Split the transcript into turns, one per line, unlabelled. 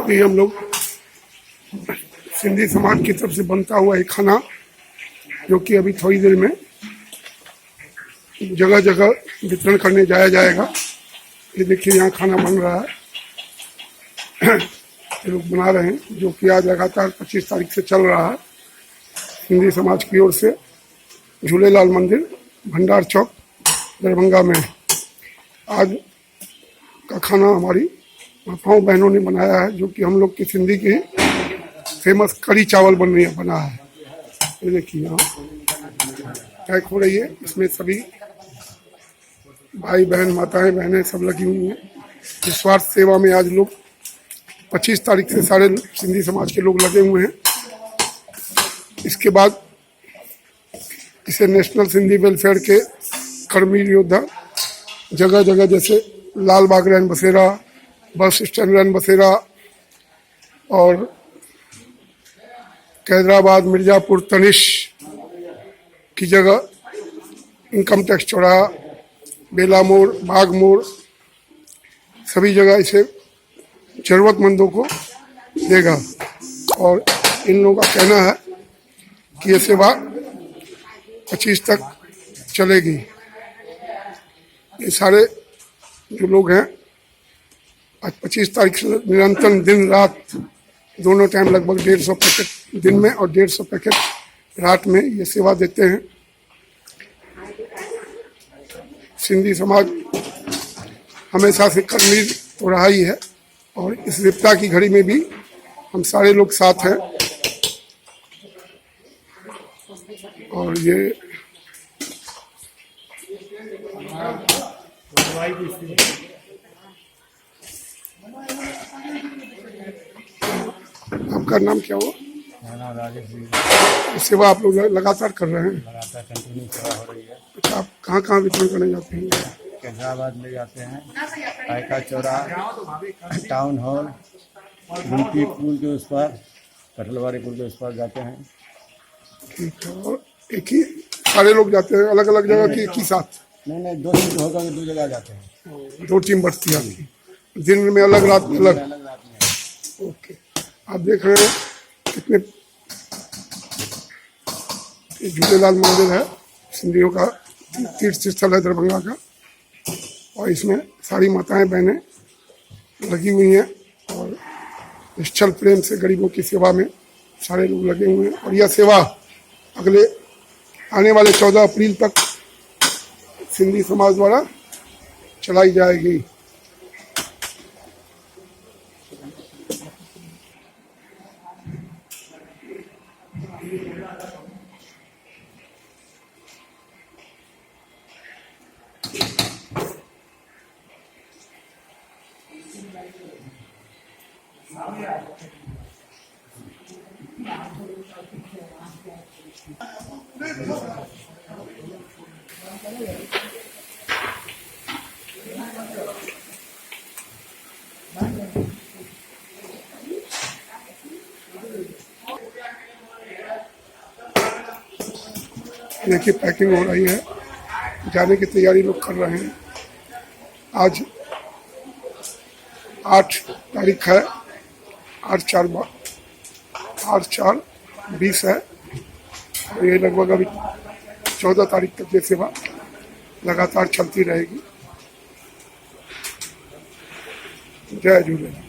ये हम लोग सिंधी समाज की तरफ से बनता हुआ एक खाना जो कि अभी थोड़ी देर में जगह जगह वितरण करने जाया जाएगा। ये देखिए यहाँ खाना बन रहा है, ये लोग बना रहे हैं, जो कि आज लगातार 25 तारीख से चल रहा है। सिंधी समाज की ओर से झूलेलाल मंदिर भंडार चौक दरभंगा में आज का खाना हमारी माताओं बहनों ने बनाया है, जो कि हम लोग की सिंधी की फेमस कड़ी चावल बना है। ये देखिए यहाँ पैक हो रही है, इसमें सभी भाई बहन माताएं बहनें सब लगी हुई हैं। निस्वार्थ सेवा में आज लोग 25 तारीख से सारे सिंधी समाज के लोग लगे हुए हैं। इसके बाद इसे नेशनल सिंधी वेलफेयर के कर्मी योद्धा जगह जगह जैसे लाल बाग रैन बसेरा, बस स्टैंड रैन बसेरा और कैदराबाद, मिर्जापुर, तनिश की जगह, इनकम टैक्स चौराहा, बेला मोड़, बाग मोड़, सभी जगह इसे जरूरतमंदों को देगा। और इन लोगों का कहना है कि ये सेवा 25 तक चलेगी। ये सारे जो लोग हैं आज 25 तारीख से निरंतर दिन रात दोनों टाइम लगभग 150 पैकेट दिन में और 150 पैकेट रात में ये सेवा देते हैं। सिंधी समाज हमेशा से कर्मी तो रहा ही है और इस विपदा की घड़ी में भी हम सारे लोग साथ हैं। और ये आपका नाम क्या हुआ? सेवा आप लोग लगातार कर रहे हैं?
लगातार कंटिन्यू सेवा हो रही है।
अच्छा, आप कहाँ कहाँ वितरण करने जाते हैं?
कैदराबाद ले जाते हैं, कायका चौरा, टाउन हॉल, गुमटी पुल के उस पार, कटलवाड़ी पुल के उस पार जाते हैं।
ठीक है। और एक ही सारे लोग जाते हैं अलग अलग जगह की एक ही साथ?
नहीं, 2 शिफ्ट होकर 2 जगह जाते हैं।
2 टीम बढ़ती है आपकी, दिन में अलग रात में अलग? ओके। आप देख रहे हैं कितने झूलेलाल मंदिर है, सिंधियों का तीर्थ स्थल है दरभंगा का, और इसमें सारी माताएं बहनें लगी हुई हैं और निश्चल प्रेम से गरीबों की सेवा में सारे लोग लगे हुए हैं। और यह सेवा अगले आने वाले 14 अप्रैल तक सिंधी समाज द्वारा चलाई जाएगी। देखिए पैकिंग हो रही है, जाने की तैयारी लोग कर रहे हैं। आज 8 तारीख है, 8/4/20 है और ये लगभग अभी 14 तारीख तक ये सेवा लगातार चलती रहेगी। जय झूलेलाल।